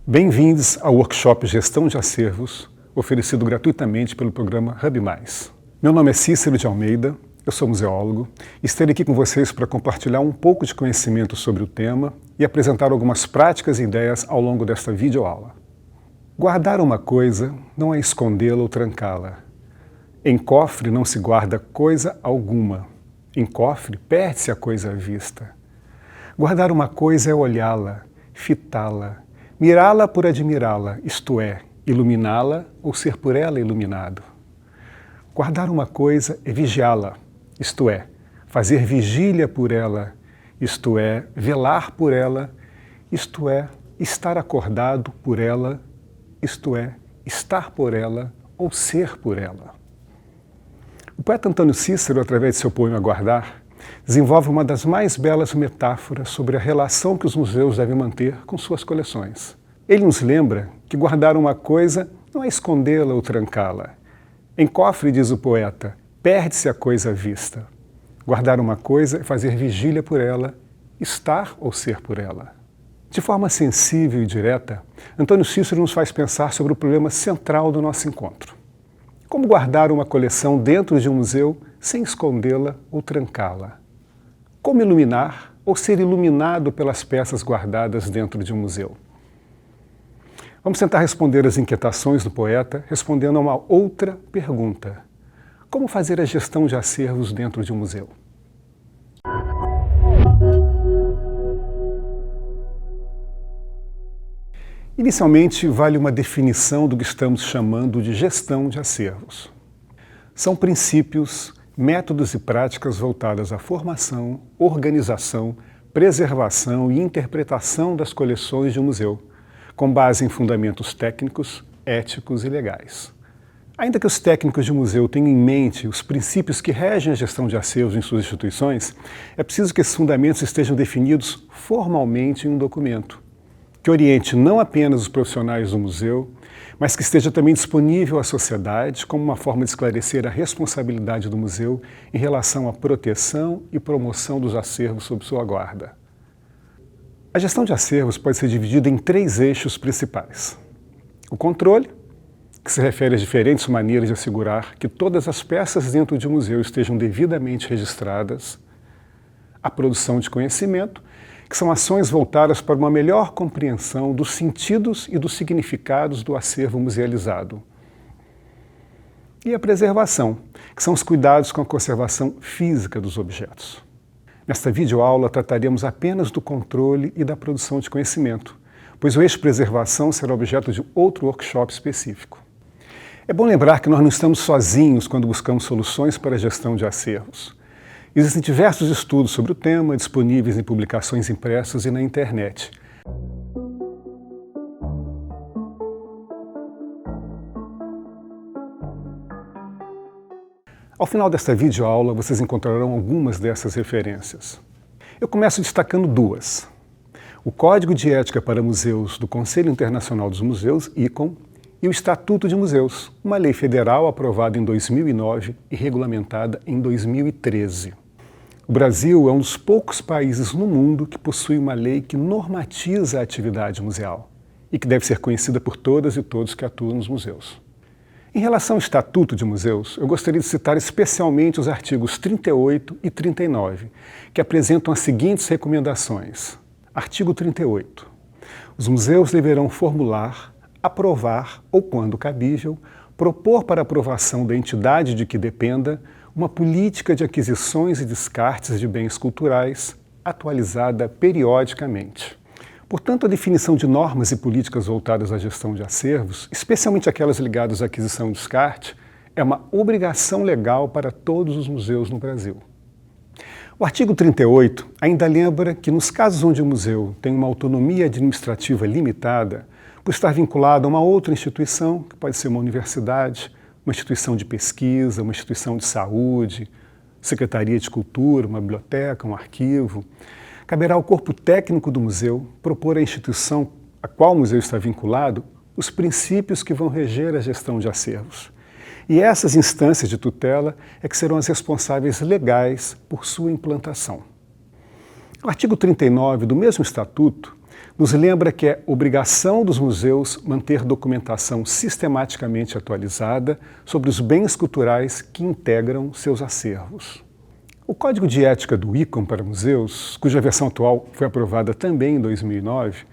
Bem-vindos ao workshop Gestão de Acervos, oferecido gratuitamente pelo programa Hub+. Meu nome é Cícero de Almeida, eu sou museólogo e estarei aqui com vocês para compartilhar um pouco de conhecimento sobre o tema e apresentar algumas práticas e ideias ao longo desta videoaula. Guardar uma coisa não é escondê-la ou trancá-la. Em cofre não se guarda coisa alguma. Em cofre perde-se a coisa à vista. Guardar uma coisa é olhá-la, fitá-la, mirá-la por admirá-la, isto é, iluminá-la ou ser por ela iluminado. Guardar uma coisa é vigiá-la, isto é, fazer vigília por ela, isto é, velar por ela, isto é, estar acordado por ela, isto é, estar por ela ou ser por ela. O poeta Antônio Cícero, através de seu poema Guardar, desenvolve uma das mais belas metáforas sobre a relação que os museus devem manter com suas coleções. Ele nos lembra que guardar uma coisa não é escondê-la ou trancá-la. Em cofre, diz o poeta, perde-se a coisa à vista. Guardar uma coisa é fazer vigília por ela, estar ou ser por ela. De forma sensível e direta, Antônio Cícero nos faz pensar sobre o problema central do nosso encontro. Como guardar uma coleção dentro de um museu sem escondê-la ou trancá-la? Como iluminar ou ser iluminado pelas peças guardadas dentro de um museu? Vamos tentar responder as inquietações do poeta respondendo a uma outra pergunta. Como fazer a gestão de acervos dentro de um museu? Inicialmente, vale uma definição do que estamos chamando de gestão de acervos. São princípios, métodos e práticas voltadas à formação, organização, preservação e interpretação das coleções de um museu, com base em fundamentos técnicos, éticos e legais. Ainda que os técnicos de um museu tenham em mente os princípios que regem a gestão de acervos em suas instituições, é preciso que esses fundamentos estejam definidos formalmente em um documento, que oriente não apenas os profissionais do museu, mas que esteja também disponível à sociedade como uma forma de esclarecer a responsabilidade do museu em relação à proteção e promoção dos acervos sob sua guarda. A gestão de acervos pode ser dividida em 3 eixos principais. O controle, que se refere às diferentes maneiras de assegurar que todas as peças dentro de um museu estejam devidamente registradas. A produção de conhecimento, que são ações voltadas para uma melhor compreensão dos sentidos e dos significados do acervo musealizado. E a preservação, que são os cuidados com a conservação física dos objetos. Nesta videoaula trataremos apenas do controle e da produção de conhecimento, pois o eixo preservação será objeto de outro workshop específico. É bom lembrar que nós não estamos sozinhos quando buscamos soluções para a gestão de acervos. Existem diversos estudos sobre o tema, disponíveis em publicações impressas e na internet. Ao final desta videoaula, vocês encontrarão algumas dessas referências. Eu começo destacando 2. O Código de Ética para Museus do Conselho Internacional dos Museus, ICOM, e o Estatuto de Museus, uma lei federal aprovada em 2009 e regulamentada em 2013. O Brasil é um dos poucos países no mundo que possui uma lei que normatiza a atividade museal e que deve ser conhecida por todas e todos que atuam nos museus. Em relação ao Estatuto de Museus, eu gostaria de citar especialmente os artigos 38 e 39, que apresentam as seguintes recomendações. Artigo 38. Os museus deverão formular, aprovar ou, quando cabível, propor para aprovação da entidade de que dependa uma política de aquisições e descartes de bens culturais atualizada periodicamente. Portanto, a definição de normas e políticas voltadas à gestão de acervos, especialmente aquelas ligadas à aquisição e descarte, é uma obrigação legal para todos os museus no Brasil. O artigo 38 ainda lembra que nos casos onde o museu tem uma autonomia administrativa limitada, por estar vinculado a uma outra instituição, que pode ser uma universidade, uma instituição de pesquisa, uma instituição de saúde, secretaria de cultura, uma biblioteca, um arquivo, caberá ao corpo técnico do museu propor à instituição a qual o museu está vinculado os princípios que vão reger a gestão de acervos. E essas instâncias de tutela é que serão as responsáveis legais por sua implantação. O artigo 39 do mesmo Estatuto nos lembra que é obrigação dos museus manter documentação sistematicamente atualizada sobre os bens culturais que integram seus acervos. O Código de Ética do ICOM para museus, cuja versão atual foi aprovada também em 2009,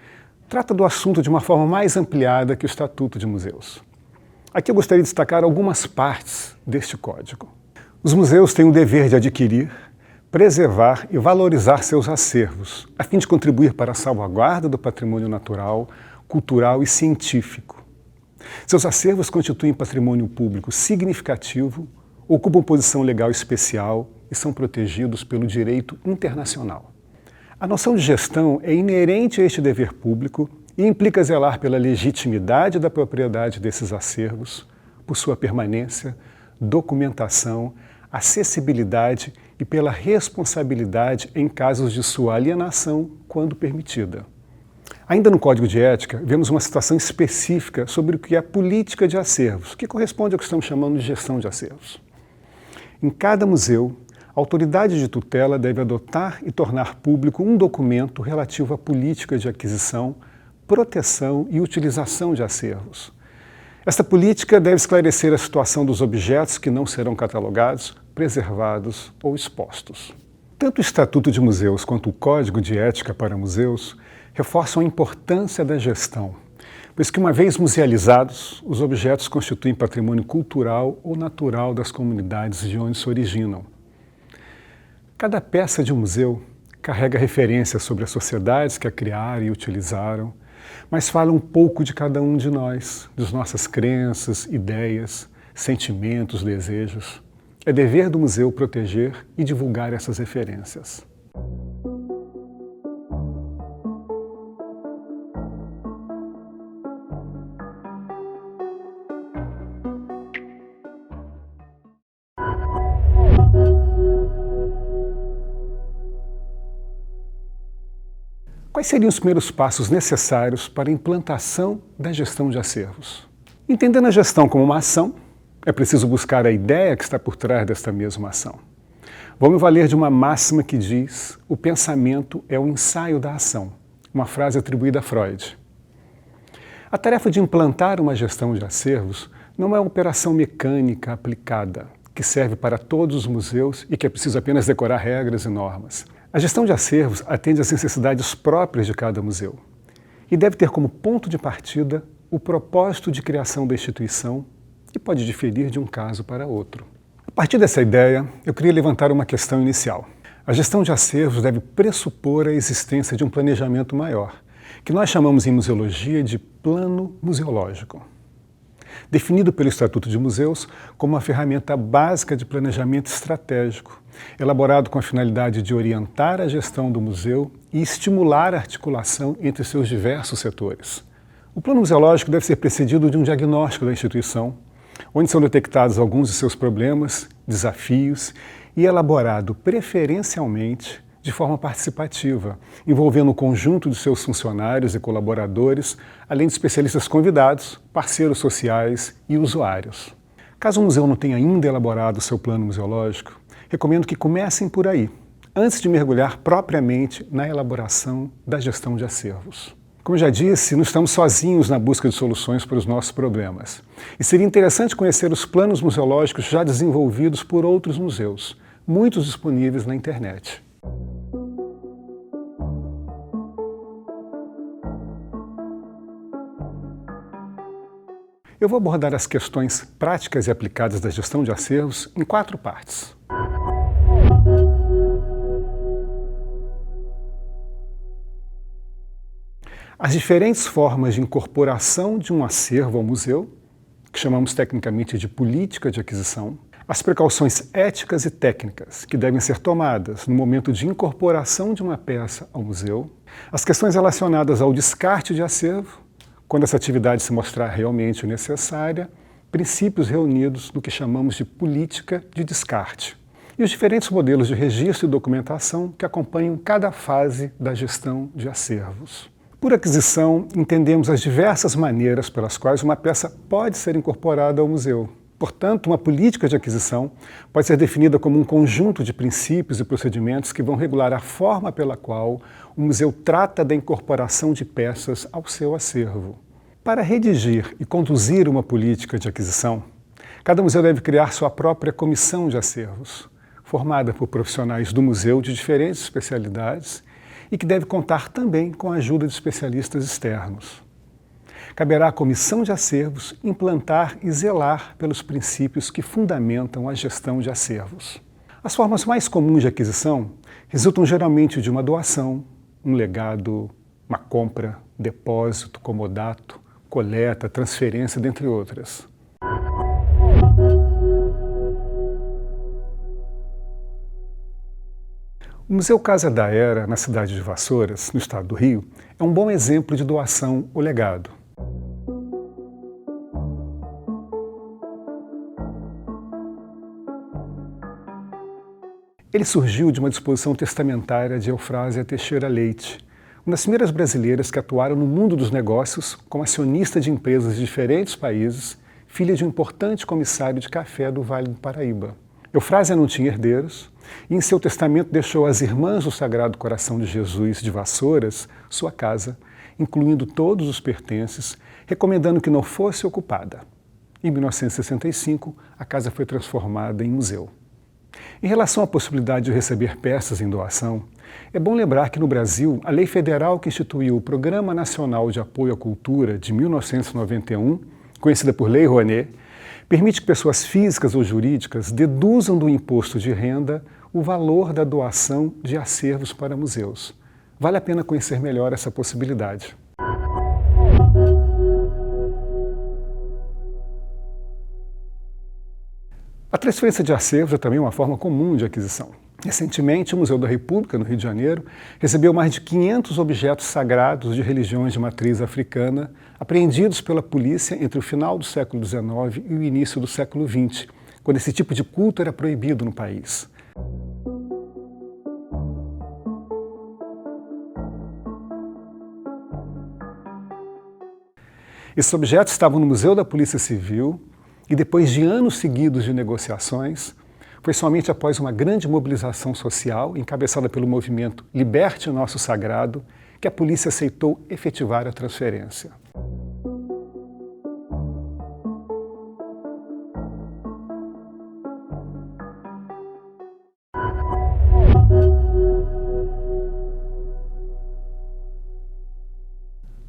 trata do assunto de uma forma mais ampliada que o Estatuto de Museus. Aqui eu gostaria de destacar algumas partes deste código. Os museus têm o dever de adquirir, preservar e valorizar seus acervos, a fim de contribuir para a salvaguarda do patrimônio natural, cultural e científico. Seus acervos constituem patrimônio público significativo, ocupam posição legal especial e são protegidos pelo direito internacional. A noção de gestão é inerente a este dever público e implica zelar pela legitimidade da propriedade desses acervos, por sua permanência, documentação, acessibilidade e pela responsabilidade em casos de sua alienação, quando permitida. Ainda no Código de Ética, vemos uma situação específica sobre o que é a política de acervos, que corresponde ao que estamos chamando de gestão de acervos. Em cada museu, a autoridade de tutela deve adotar e tornar público um documento relativo à política de aquisição, proteção e utilização de acervos. Esta política deve esclarecer a situação dos objetos que não serão catalogados, preservados ou expostos. Tanto o Estatuto de Museus quanto o Código de Ética para Museus reforçam a importância da gestão, pois que, uma vez musealizados, os objetos constituem patrimônio cultural ou natural das comunidades de onde se originam. Cada peça de um museu carrega referências sobre as sociedades que a criaram e utilizaram, mas fala um pouco de cada um de nós, das nossas crenças, ideias, sentimentos, desejos. É dever do museu proteger e divulgar essas referências. Quais seriam os primeiros passos necessários para a implantação da gestão de acervos? Entendendo a gestão como uma ação, é preciso buscar a ideia que está por trás desta mesma ação. Vou me valer de uma máxima que diz: o pensamento é o ensaio da ação, uma frase atribuída a Freud. A tarefa de implantar uma gestão de acervos não é uma operação mecânica aplicada, que serve para todos os museus e que é preciso apenas decorar regras e normas. A gestão de acervos atende às necessidades próprias de cada museu e deve ter como ponto de partida o propósito de criação da instituição, que pode diferir de um caso para outro. A partir dessa ideia, eu queria levantar uma questão inicial. A gestão de acervos deve pressupor a existência de um planejamento maior, que nós chamamos em museologia de plano museológico. Definido pelo Estatuto de Museus como uma ferramenta básica de planejamento estratégico, elaborado com a finalidade de orientar a gestão do museu e estimular a articulação entre seus diversos setores. O plano museológico deve ser precedido de um diagnóstico da instituição, onde são detectados alguns de seus problemas, desafios e elaborado preferencialmente de forma participativa, envolvendo o conjunto de seus funcionários e colaboradores, além de especialistas convidados, parceiros sociais e usuários. Caso o museu não tenha ainda elaborado o seu plano museológico, recomendo que comecem por aí, antes de mergulhar propriamente na elaboração da gestão de acervos. Como eu já disse, não estamos sozinhos na busca de soluções para os nossos problemas. E seria interessante conhecer os planos museológicos já desenvolvidos por outros museus, muitos disponíveis na internet. Eu vou abordar as questões práticas e aplicadas da gestão de acervos em 4 partes. As diferentes formas de incorporação de um acervo ao museu, que chamamos tecnicamente de política de aquisição, as precauções éticas e técnicas que devem ser tomadas no momento de incorporação de uma peça ao museu, as questões relacionadas ao descarte de acervo, quando essa atividade se mostrar realmente necessária, princípios reunidos no que chamamos de política de descarte, e os diferentes modelos de registro e documentação que acompanham cada fase da gestão de acervos. Por aquisição, entendemos as diversas maneiras pelas quais uma peça pode ser incorporada ao museu. Portanto, uma política de aquisição pode ser definida como um conjunto de princípios e procedimentos que vão regular a forma pela qual o museu trata da incorporação de peças ao seu acervo. Para redigir e conduzir uma política de aquisição, cada museu deve criar sua própria comissão de acervos, formada por profissionais do museu de diferentes especialidades e que deve contar também com a ajuda de especialistas externos. Caberá à comissão de acervos implantar e zelar pelos princípios que fundamentam a gestão de acervos. As formas mais comuns de aquisição resultam geralmente de uma doação, um legado, uma compra, depósito, comodato, coleta, transferência, dentre outras. O Museu Casa da Era, na cidade de Vassouras, no estado do Rio, é um bom exemplo de doação ou legado. Ele surgiu de uma disposição testamentária de Eufrásia Teixeira Leite, uma das primeiras brasileiras que atuaram no mundo dos negócios como acionista de empresas de diferentes países, filha de um importante comissário de café do Vale do Paraíba. Eufrásia não tinha herdeiros e em seu testamento deixou às Irmãs do Sagrado Coração de Jesus de Vassouras sua casa, incluindo todos os pertences, recomendando que não fosse ocupada. Em 1965, a casa foi transformada em museu. Em relação à possibilidade de receber peças em doação, é bom lembrar que no Brasil, a lei federal que instituiu o Programa Nacional de Apoio à Cultura de 1991, conhecida por Lei Rouanet, permite que pessoas físicas ou jurídicas deduzam do imposto de renda o valor da doação de acervos para museus. Vale a pena conhecer melhor essa possibilidade. A transferência de acervos é também uma forma comum de aquisição. Recentemente, o Museu da República, no Rio de Janeiro, recebeu mais de 500 objetos sagrados de religiões de matriz africana, apreendidos pela polícia entre o final do século XIX e o início do século XX, quando esse tipo de culto era proibido no país. Esses objetos estavam no Museu da Polícia Civil e, depois de anos seguidos de negociações, foi somente após uma grande mobilização social, encabeçada pelo movimento Liberte o Nosso Sagrado, que a polícia aceitou efetivar a transferência.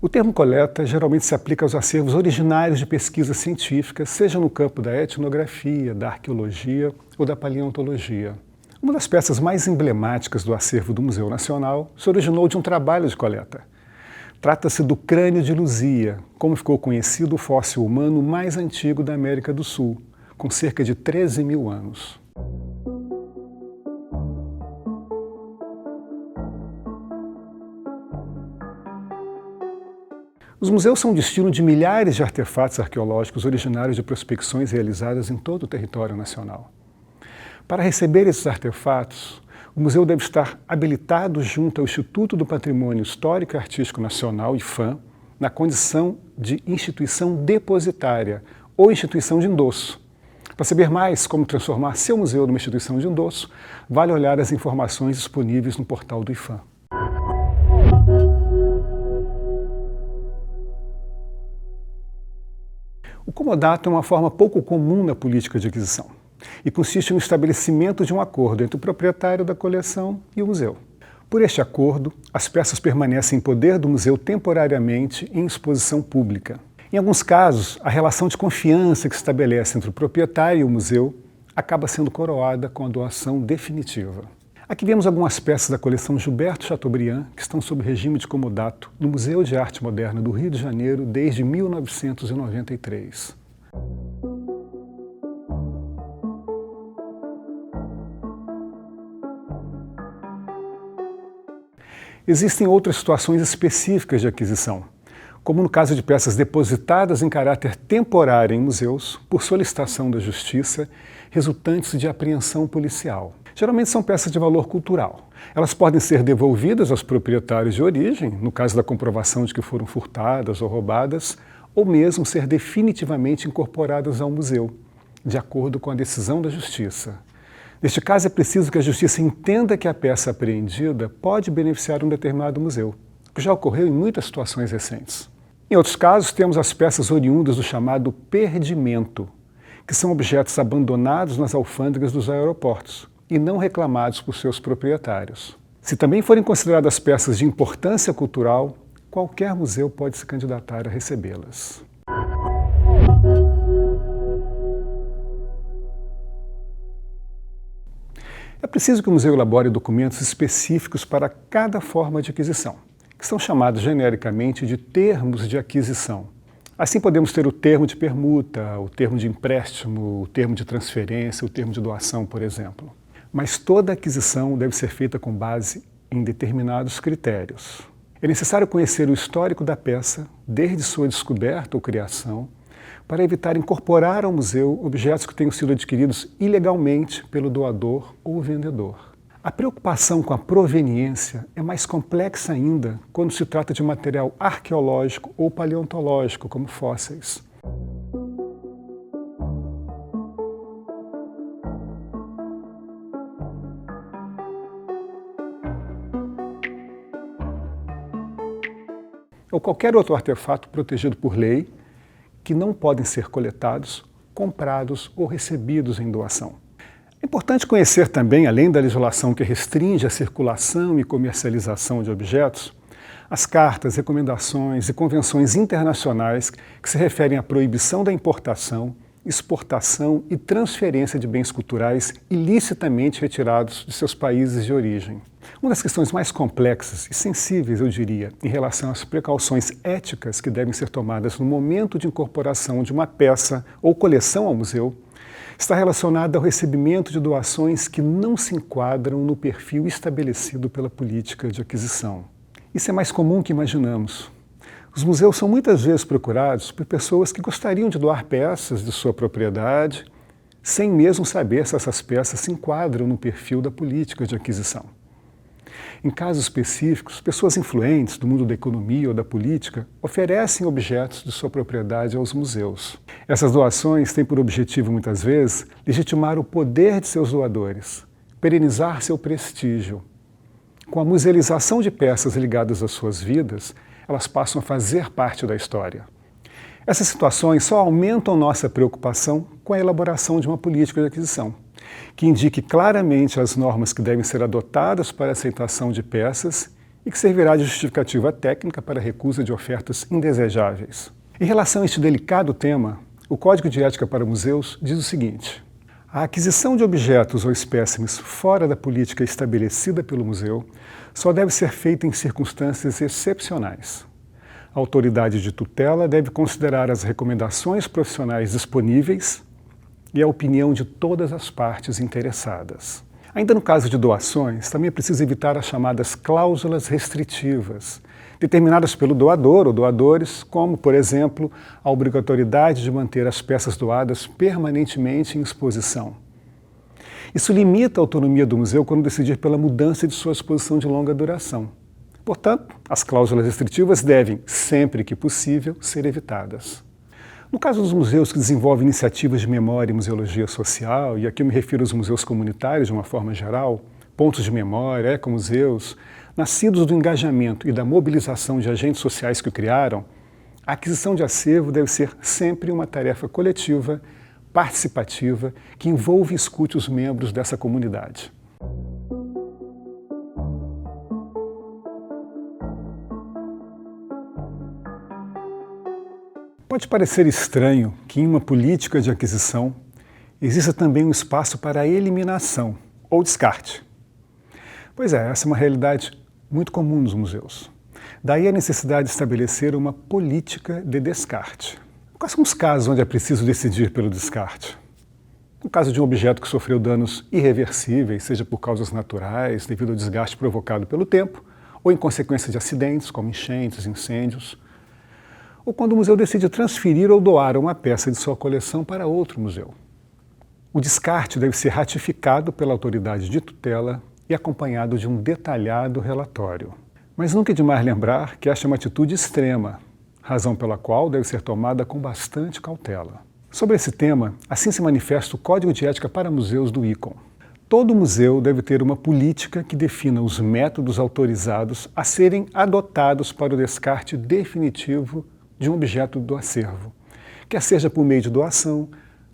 O termo coleta geralmente se aplica aos acervos originários de pesquisas científicas, seja no campo da etnografia, da arqueologia ou da paleontologia. Uma das peças mais emblemáticas do acervo do Museu Nacional se originou de um trabalho de coleta. Trata-se do crânio de Luzia, como ficou conhecido o fóssil humano mais antigo da América do Sul, com cerca de 13 mil anos. Os museus são destino de milhares de artefatos arqueológicos originários de prospecções realizadas em todo o território nacional. Para receber esses artefatos, o museu deve estar habilitado junto ao Instituto do Patrimônio Histórico e Artístico Nacional, IPHAN, na condição de instituição depositária ou instituição de endosso. Para saber mais como transformar seu museu numa instituição de endosso, vale olhar as informações disponíveis no portal do IPHAN. O comodato é uma forma pouco comum na política de aquisição e consiste no estabelecimento de um acordo entre o proprietário da coleção e o museu. Por este acordo, as peças permanecem em poder do museu temporariamente em exposição pública. Em alguns casos, a relação de confiança que se estabelece entre o proprietário e o museu acaba sendo coroada com a doação definitiva. Aqui vemos algumas peças da coleção Gilberto Chateaubriand que estão sob regime de comodato no Museu de Arte Moderna do Rio de Janeiro desde 1993. Existem outras situações específicas de aquisição, como no caso de peças depositadas em caráter temporário em museus por solicitação da Justiça, resultantes de apreensão policial. Geralmente são peças de valor cultural. Elas podem ser devolvidas aos proprietários de origem, no caso da comprovação de que foram furtadas ou roubadas, ou mesmo ser definitivamente incorporadas ao museu, de acordo com a decisão da Justiça. Neste caso, é preciso que a Justiça entenda que a peça apreendida pode beneficiar um determinado museu, o que já ocorreu em muitas situações recentes. Em outros casos, temos as peças oriundas do chamado perdimento, que são objetos abandonados nas alfândegas dos aeroportos e não reclamados por seus proprietários. Se também forem consideradas peças de importância cultural, qualquer museu pode se candidatar a recebê-las. É preciso que o museu elabore documentos específicos para cada forma de aquisição, que são chamados genericamente de termos de aquisição. Assim podemos ter o termo de permuta, o termo de empréstimo, o termo de transferência, o termo de doação, por exemplo. Mas toda aquisição deve ser feita com base em determinados critérios. É necessário conhecer o histórico da peça, desde sua descoberta ou criação, para evitar incorporar ao museu objetos que tenham sido adquiridos ilegalmente pelo doador ou vendedor. A preocupação com a proveniência é mais complexa ainda quando se trata de material arqueológico ou paleontológico, como fósseis. Ou qualquer outro artefato protegido por lei, que não podem ser coletados, comprados ou recebidos em doação. É importante conhecer também, além da legislação que restringe a circulação e comercialização de objetos, as cartas, recomendações e convenções internacionais que se referem à proibição da importação, exportação e transferência de bens culturais ilicitamente retirados de seus países de origem. Uma das questões mais complexas e sensíveis, eu diria, em relação às precauções éticas que devem ser tomadas no momento de incorporação de uma peça ou coleção ao museu, está relacionada ao recebimento de doações que não se enquadram no perfil estabelecido pela política de aquisição. Isso é mais comum que imaginamos. Os museus são muitas vezes procurados por pessoas que gostariam de doar peças de sua propriedade, sem mesmo saber se essas peças se enquadram no perfil da política de aquisição. Em casos específicos, pessoas influentes do mundo da economia ou da política oferecem objetos de sua propriedade aos museus. Essas doações têm por objetivo, muitas vezes, legitimar o poder de seus doadores, perenizar seu prestígio. Com a musealização de peças ligadas às suas vidas, elas passam a fazer parte da história. Essas situações só aumentam nossa preocupação com a elaboração de uma política de aquisição, que indique claramente as normas que devem ser adotadas para a aceitação de peças e que servirá de justificativa técnica para a recusa de ofertas indesejáveis. Em relação a este delicado tema, o Código de Ética para Museus diz o seguinte: a aquisição de objetos ou espécimes fora da política estabelecida pelo museu só deve ser feita em circunstâncias excepcionais. A autoridade de tutela deve considerar as recomendações profissionais disponíveis e a opinião de todas as partes interessadas. Ainda no caso de doações, também é preciso evitar as chamadas cláusulas restritivas, determinadas pelo doador ou doadores, como, por exemplo, a obrigatoriedade de manter as peças doadas permanentemente em exposição. Isso limita a autonomia do museu quando decidir pela mudança de sua exposição de longa duração. Portanto, as cláusulas restritivas devem, sempre que possível, ser evitadas. No caso dos museus que desenvolvem iniciativas de memória e museologia social, e aqui eu me refiro aos museus comunitários de uma forma geral, pontos de memória, ecomuseus, nascidos do engajamento e da mobilização de agentes sociais que o criaram, a aquisição de acervo deve ser sempre uma tarefa coletiva, participativa, que envolve e escute os membros dessa comunidade. Pode parecer estranho que em uma política de aquisição exista também um espaço para a eliminação ou descarte. Pois é, essa é uma realidade muito comum nos museus. Daí a necessidade de estabelecer uma política de descarte. Quais são os casos onde é preciso decidir pelo descarte? No caso de um objeto que sofreu danos irreversíveis, seja por causas naturais, devido ao desgaste provocado pelo tempo, ou em consequência de acidentes, como enchentes, incêndios, ou quando o museu decide transferir ou doar uma peça de sua coleção para outro museu. O descarte deve ser ratificado pela autoridade de tutela e acompanhado de um detalhado relatório. Mas nunca é demais lembrar que esta é uma atitude extrema, razão pela qual deve ser tomada com bastante cautela. Sobre esse tema, assim se manifesta o Código de Ética para Museus do ICOM. Todo museu deve ter uma política que defina os métodos autorizados a serem adotados para o descarte definitivo de um objeto do acervo, quer seja por meio de doação,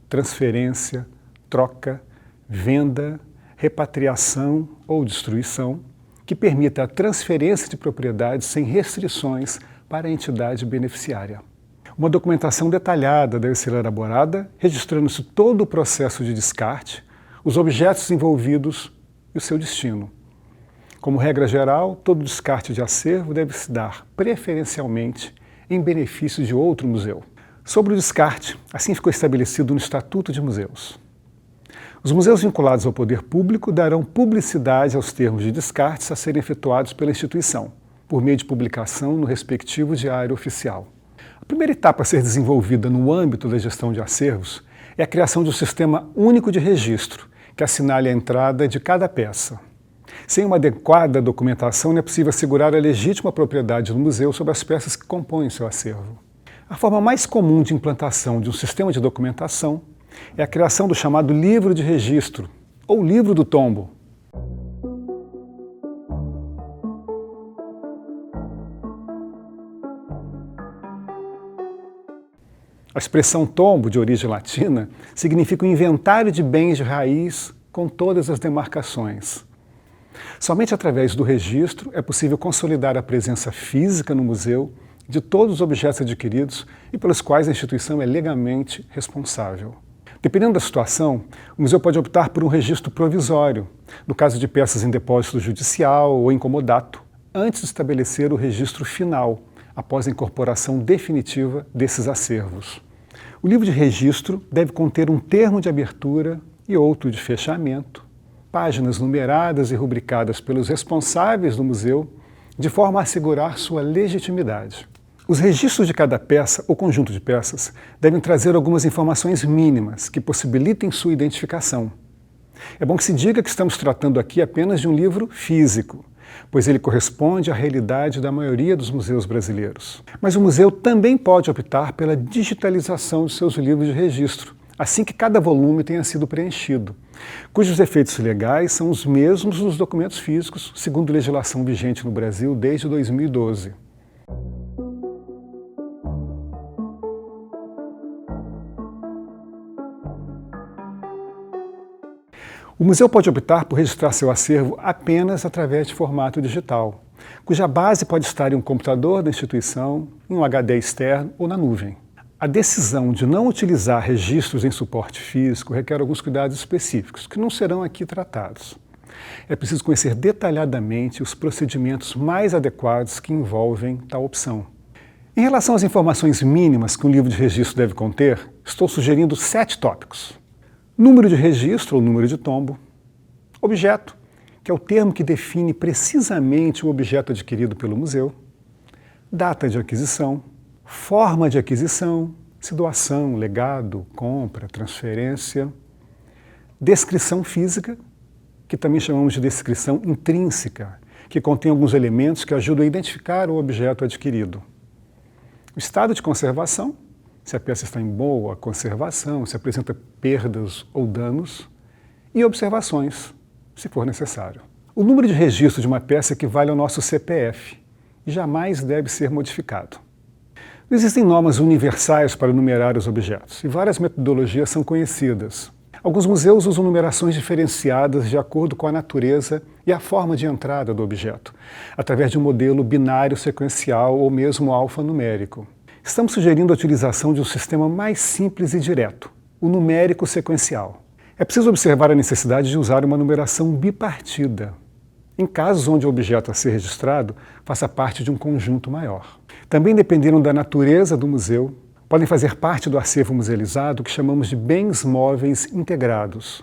transferência, troca, venda, repatriação ou destruição, que permita a transferência de propriedades sem restrições para a entidade beneficiária. Uma documentação detalhada deve ser elaborada, registrando-se todo o processo de descarte, os objetos envolvidos e o seu destino. Como regra geral, todo descarte de acervo deve se dar preferencialmente em benefício de outro museu. Sobre o descarte, assim ficou estabelecido no Estatuto de Museus. Os museus vinculados ao poder público darão publicidade aos termos de descartes a serem efetuados pela instituição, por meio de publicação no respectivo diário oficial. A primeira etapa a ser desenvolvida no âmbito da gestão de acervos é a criação de um sistema único de registro, que assinale a entrada de cada peça. Sem uma adequada documentação, não é possível assegurar a legítima propriedade do museu sobre as peças que compõem seu acervo. A forma mais comum de implantação de um sistema de documentação é a criação do chamado livro de registro, ou livro do tombo. A expressão tombo, de origem latina, significa o inventário de bens de raiz com todas as demarcações. Somente através do registro é possível consolidar a presença física no museu de todos os objetos adquiridos e pelos quais a instituição é legalmente responsável. Dependendo da situação, o museu pode optar por um registro provisório, no caso de peças em depósito judicial ou em comodato, antes de estabelecer o registro final, após a incorporação definitiva desses acervos. O livro de registro deve conter um termo de abertura e outro de fechamento, páginas numeradas e rubricadas pelos responsáveis do museu, de forma a assegurar sua legitimidade. Os registros de cada peça ou conjunto de peças devem trazer algumas informações mínimas que possibilitem sua identificação. É bom que se diga que estamos tratando aqui apenas de um livro físico, pois ele corresponde à realidade da maioria dos museus brasileiros. Mas o museu também pode optar pela digitalização de seus livros de registro, assim que cada volume tenha sido preenchido, cujos efeitos legais são os mesmos dos documentos físicos, segundo legislação vigente no Brasil desde 2012. O museu pode optar por registrar seu acervo apenas através de formato digital, cuja base pode estar em um computador da instituição, em um HD externo ou na nuvem. A decisão de não utilizar registros em suporte físico requer alguns cuidados específicos, que não serão aqui tratados. É preciso conhecer detalhadamente os procedimentos mais adequados que envolvem tal opção. Em relação às informações mínimas que um livro de registro deve conter, estou sugerindo 7 tópicos. Número de registro ou número de tombo. Objeto, que é o termo que define precisamente o objeto adquirido pelo museu. Data de aquisição. Forma de aquisição, se doação, legado, compra, transferência. Descrição física, que também chamamos de descrição intrínseca, que contém alguns elementos que ajudam a identificar o objeto adquirido. O estado de conservação, se a peça está em boa conservação, se apresenta perdas ou danos, e observações, se for necessário. O número de registro de uma peça equivale ao nosso CPF e jamais deve ser modificado. Não existem normas universais para numerar os objetos, e várias metodologias são conhecidas. Alguns museus usam numerações diferenciadas de acordo com a natureza e a forma de entrada do objeto, através de um modelo binário sequencial ou mesmo alfanumérico. Estamos sugerindo a utilização de um sistema mais simples e direto, o numérico sequencial. É preciso observar a necessidade de usar uma numeração bipartida, em casos onde o objeto a ser registrado faça parte de um conjunto maior. Também, dependendo da natureza do museu, podem fazer parte do acervo musealizado o que chamamos de bens móveis integrados.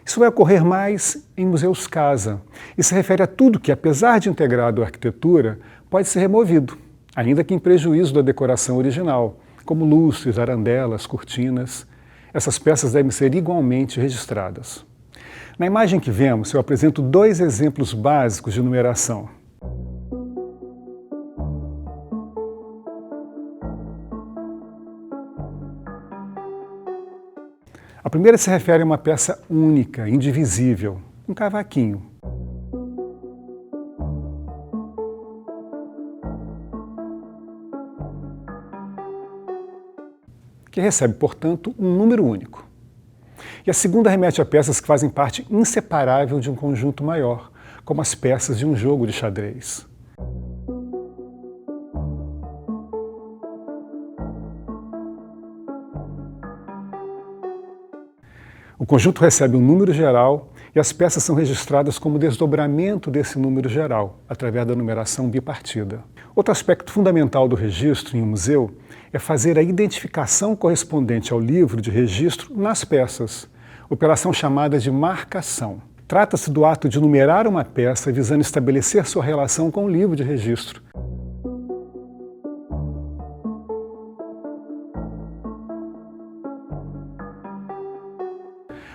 Isso vai ocorrer mais em museus casa e se refere a tudo que, apesar de integrado à arquitetura, pode ser removido, ainda que em prejuízo da decoração original, como lustres, arandelas, cortinas. Essas peças devem ser igualmente registradas. Na imagem que vemos, eu apresento 2 exemplos básicos de numeração. primeira se refere a uma peça única, indivisível, um cavaquinho. Que recebe, portanto, um número único. E a segunda remete a peças que fazem parte inseparável de um conjunto maior, como as peças de um jogo de xadrez. O conjunto recebe um número geral e as peças são registradas como desdobramento desse número geral, através da numeração bipartida. Outro aspecto fundamental do registro em um museu é fazer a identificação correspondente ao livro de registro nas peças, operação chamada de marcação. Trata-se do ato de numerar uma peça visando estabelecer sua relação com o livro de registro.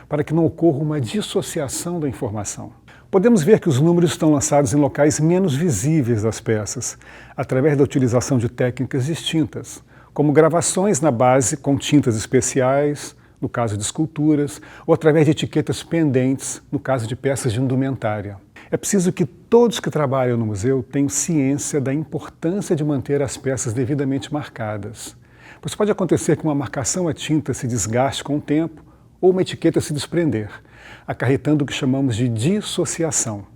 Para que não ocorra uma dissociação da informação. Podemos ver que os números estão lançados em locais menos visíveis das peças, através da utilização de técnicas distintas, como gravações na base com tintas especiais, no caso de esculturas, ou através de etiquetas pendentes, no caso de peças de indumentária. É preciso que todos que trabalham no museu tenham ciência da importância de manter as peças devidamente marcadas, pois pode acontecer que uma marcação a tinta se desgaste com o tempo, ou uma etiqueta se desprender, acarretando o que chamamos de dissociação,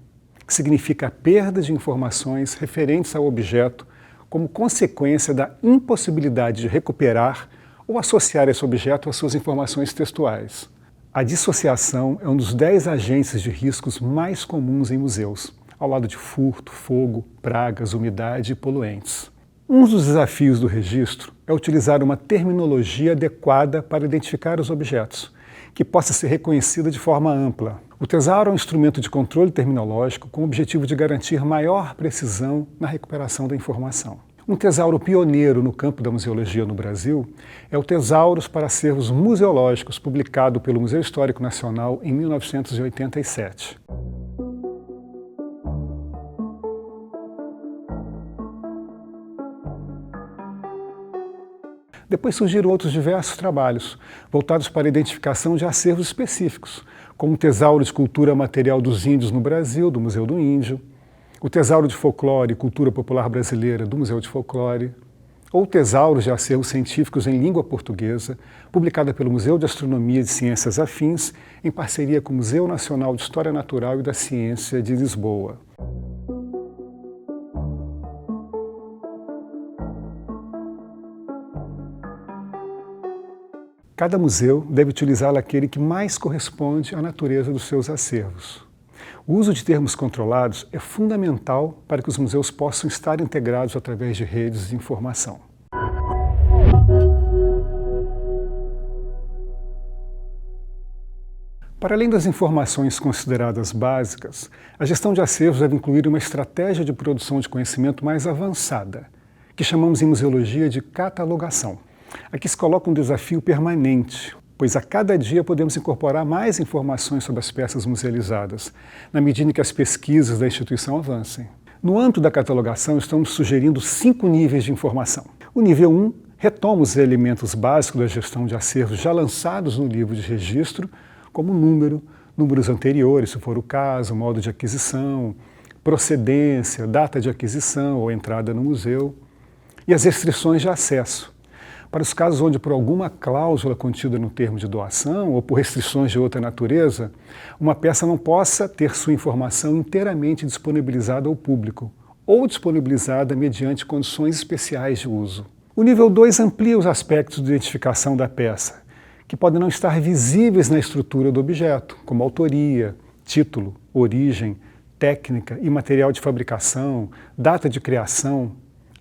que significa a perda de informações referentes ao objeto como consequência da impossibilidade de recuperar ou associar esse objeto às suas informações textuais. A dissociação é um dos 10 agentes de riscos mais comuns em museus, ao lado de furto, fogo, pragas, umidade e poluentes. Um dos desafios do registro é utilizar uma terminologia adequada para identificar os objetos, que possa ser reconhecida de forma ampla. O tesauro é um instrumento de controle terminológico com o objetivo de garantir maior precisão na recuperação da informação. Um tesauro pioneiro no campo da museologia no Brasil é o Tesauros para Acervos Museológicos, publicado pelo Museu Histórico Nacional em 1987. Depois surgiram outros diversos trabalhos, voltados para a identificação de acervos específicos, como o Tesauro de Cultura Material dos Índios no Brasil, do Museu do Índio, o Tesauro de Folclore e Cultura Popular Brasileira, do Museu de Folclore, ou Tesauros de Acervos Científicos em Língua Portuguesa, publicada pelo Museu de Astronomia e de Ciências Afins, em parceria com o Museu Nacional de História Natural e da Ciência de Lisboa. Cada museu deve utilizar aquele que mais corresponde à natureza dos seus acervos. O uso de termos controlados é fundamental para que os museus possam estar integrados através de redes de informação. Para além das informações consideradas básicas, a gestão de acervos deve incluir uma estratégia de produção de conhecimento mais avançada, que chamamos em museologia de catalogação. Aqui se coloca um desafio permanente, pois a cada dia podemos incorporar mais informações sobre as peças musealizadas, na medida em que as pesquisas da instituição avancem. No âmbito da catalogação, estamos sugerindo 5 níveis de informação. O nível 1 retoma os elementos básicos da gestão de acervos já lançados no livro de registro, como número, números anteriores, se for o caso, modo de aquisição, procedência, data de aquisição ou entrada no museu, e as restrições de acesso. Para os casos onde, por alguma cláusula contida no termo de doação ou por restrições de outra natureza, uma peça não possa ter sua informação inteiramente disponibilizada ao público ou disponibilizada mediante condições especiais de uso. O nível 2 amplia os aspectos de identificação da peça, que podem não estar visíveis na estrutura do objeto, como autoria, título, origem, técnica e material de fabricação, data de criação,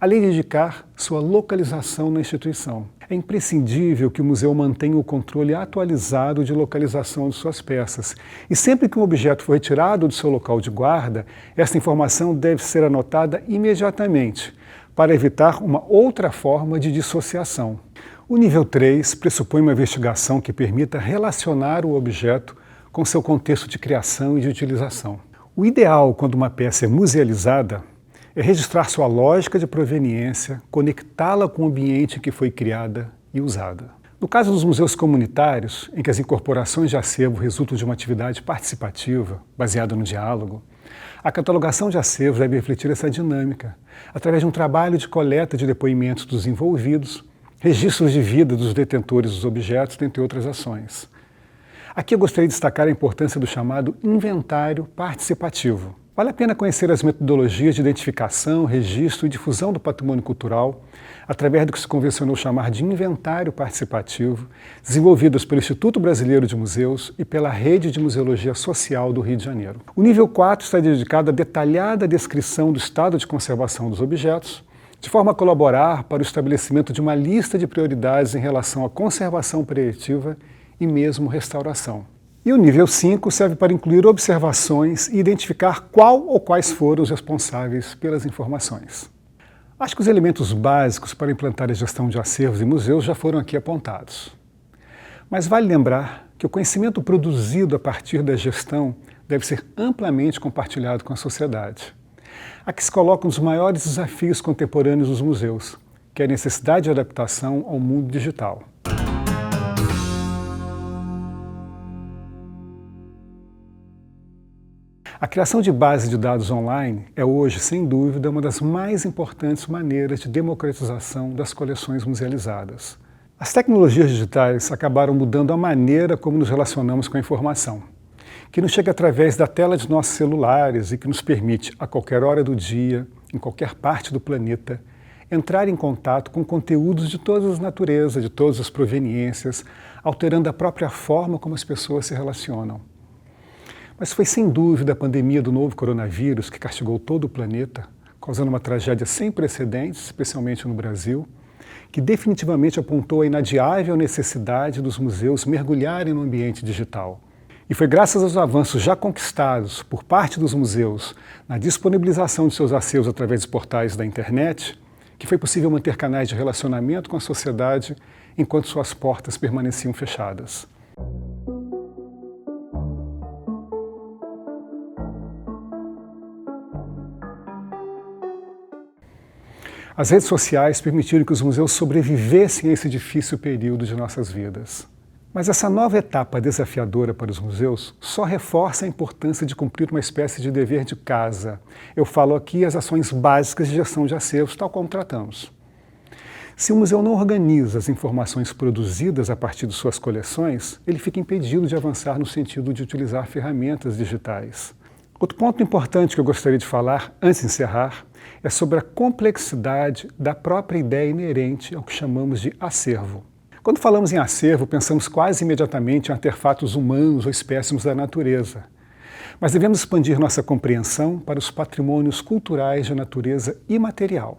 além de indicar sua localização na instituição. É imprescindível que o museu mantenha o controle atualizado de localização de suas peças. E sempre que um objeto for retirado do seu local de guarda, essa informação deve ser anotada imediatamente, para evitar uma outra forma de dissociação. O nível 3 pressupõe uma investigação que permita relacionar o objeto com seu contexto de criação e de utilização. O ideal, quando uma peça é musealizada, é registrar sua lógica de proveniência, conectá-la com o ambiente em que foi criada e usada. No caso dos museus comunitários, em que as incorporações de acervo resultam de uma atividade participativa, baseada no diálogo, a catalogação de acervos deve refletir essa dinâmica, através de um trabalho de coleta de depoimentos dos envolvidos, registros de vida dos detentores dos objetos, dentre outras ações. Aqui eu gostaria de destacar a importância do chamado inventário participativo. Vale a pena conhecer as metodologias de identificação, registro e difusão do patrimônio cultural, através do que se convencionou chamar de inventário participativo, desenvolvidas pelo Instituto Brasileiro de Museus e pela Rede de Museologia Social do Rio de Janeiro. O nível 4 está dedicado à detalhada descrição do estado de conservação dos objetos, de forma a colaborar para o estabelecimento de uma lista de prioridades em relação à conservação preventiva e mesmo restauração. E o nível 5 serve para incluir observações e identificar qual ou quais foram os responsáveis pelas informações. Acho que os elementos básicos para implantar a gestão de acervos e museus já foram aqui apontados. Mas vale lembrar que o conhecimento produzido a partir da gestão deve ser amplamente compartilhado com a sociedade. Aqui se colocam um dos maiores desafios contemporâneos dos museus, que é a necessidade de adaptação ao mundo digital. A criação de bases de dados online é hoje, sem dúvida, uma das mais importantes maneiras de democratização das coleções musealizadas. As tecnologias digitais acabaram mudando a maneira como nos relacionamos com a informação, que nos chega através da tela de nossos celulares e que nos permite, a qualquer hora do dia, em qualquer parte do planeta, entrar em contato com conteúdos de todas as naturezas, de todas as proveniências, alterando a própria forma como as pessoas se relacionam. Mas foi sem dúvida a pandemia do novo coronavírus que castigou todo o planeta, causando uma tragédia sem precedentes, especialmente no Brasil, que definitivamente apontou a inadiável necessidade dos museus mergulharem no ambiente digital. E foi graças aos avanços já conquistados por parte dos museus na disponibilização de seus acervos através dos portais da internet que foi possível manter canais de relacionamento com a sociedade enquanto suas portas permaneciam fechadas. As redes sociais permitiram que os museus sobrevivessem a esse difícil período de nossas vidas. Mas essa nova etapa desafiadora para os museus só reforça a importância de cumprir uma espécie de dever de casa. Eu falo aqui as ações básicas de gestão de acervos, tal como tratamos. Se o museu não organiza as informações produzidas a partir de suas coleções, ele fica impedido de avançar no sentido de utilizar ferramentas digitais. Outro ponto importante que eu gostaria de falar, antes de encerrar, é sobre a complexidade da própria ideia inerente ao que chamamos de acervo. Quando falamos em acervo, pensamos quase imediatamente em artefatos humanos ou espécimes da natureza. Mas devemos expandir nossa compreensão para os patrimônios culturais de natureza imaterial,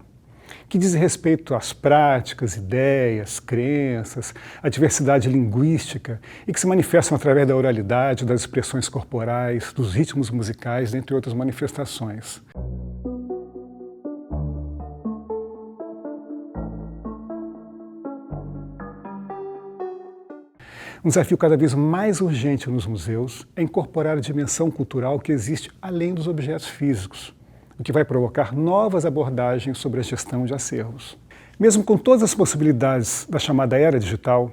que dizem respeito às práticas, ideias, crenças, à diversidade linguística e que se manifestam através da oralidade, das expressões corporais, dos ritmos musicais, dentre outras manifestações. Um desafio cada vez mais urgente nos museus é incorporar a dimensão cultural que existe além dos objetos físicos, o que vai provocar novas abordagens sobre a gestão de acervos. Mesmo com todas as possibilidades da chamada era digital,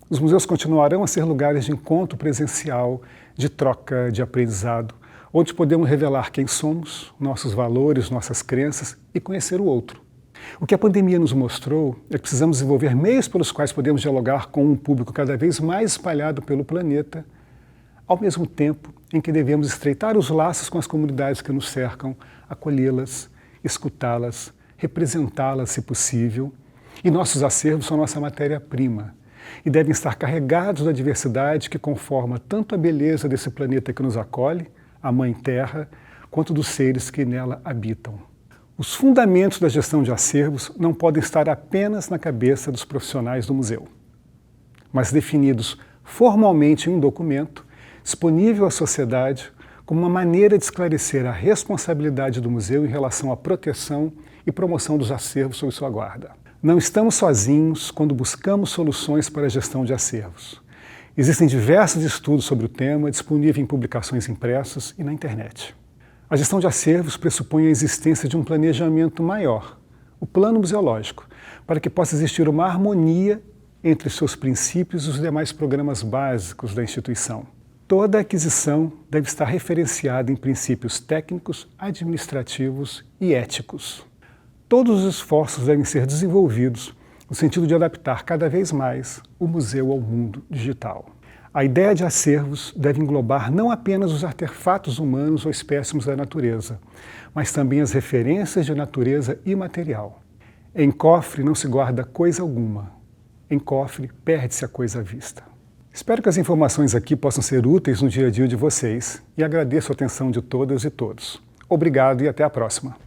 os museus continuarão a ser lugares de encontro presencial, de troca, de aprendizado, onde podemos revelar quem somos, nossos valores, nossas crenças e conhecer o outro. O que a pandemia nos mostrou é que precisamos desenvolver meios pelos quais podemos dialogar com um público cada vez mais espalhado pelo planeta, ao mesmo tempo em que devemos estreitar os laços com as comunidades que nos cercam, acolhê-las, escutá-las, representá-las se possível, e nossos acervos são nossa matéria-prima e devem estar carregados da diversidade que conforma tanto a beleza desse planeta que nos acolhe, a Mãe Terra, quanto dos seres que nela habitam. Os fundamentos da gestão de acervos não podem estar apenas na cabeça dos profissionais do museu, mas definidos formalmente em um documento, disponível à sociedade como uma maneira de esclarecer a responsabilidade do museu em relação à proteção e promoção dos acervos sob sua guarda. Não estamos sozinhos quando buscamos soluções para a gestão de acervos. Existem diversos estudos sobre o tema disponíveis em publicações impressas e na internet. A gestão de acervos pressupõe a existência de um planejamento maior, o plano museológico, para que possa existir uma harmonia entre seus princípios os demais programas básicos da instituição. Toda aquisição deve estar referenciada em princípios técnicos, administrativos e éticos. Todos os esforços devem ser desenvolvidos no sentido de adaptar cada vez mais o museu ao mundo digital. A ideia de acervos deve englobar não apenas os artefatos humanos ou espécimes da natureza, mas também as referências de natureza imaterial. Em cofre não se guarda coisa alguma. Em cofre perde-se a coisa à vista. Espero que as informações aqui possam ser úteis no dia a dia de vocês e agradeço a atenção de todas e todos. Obrigado e até a próxima.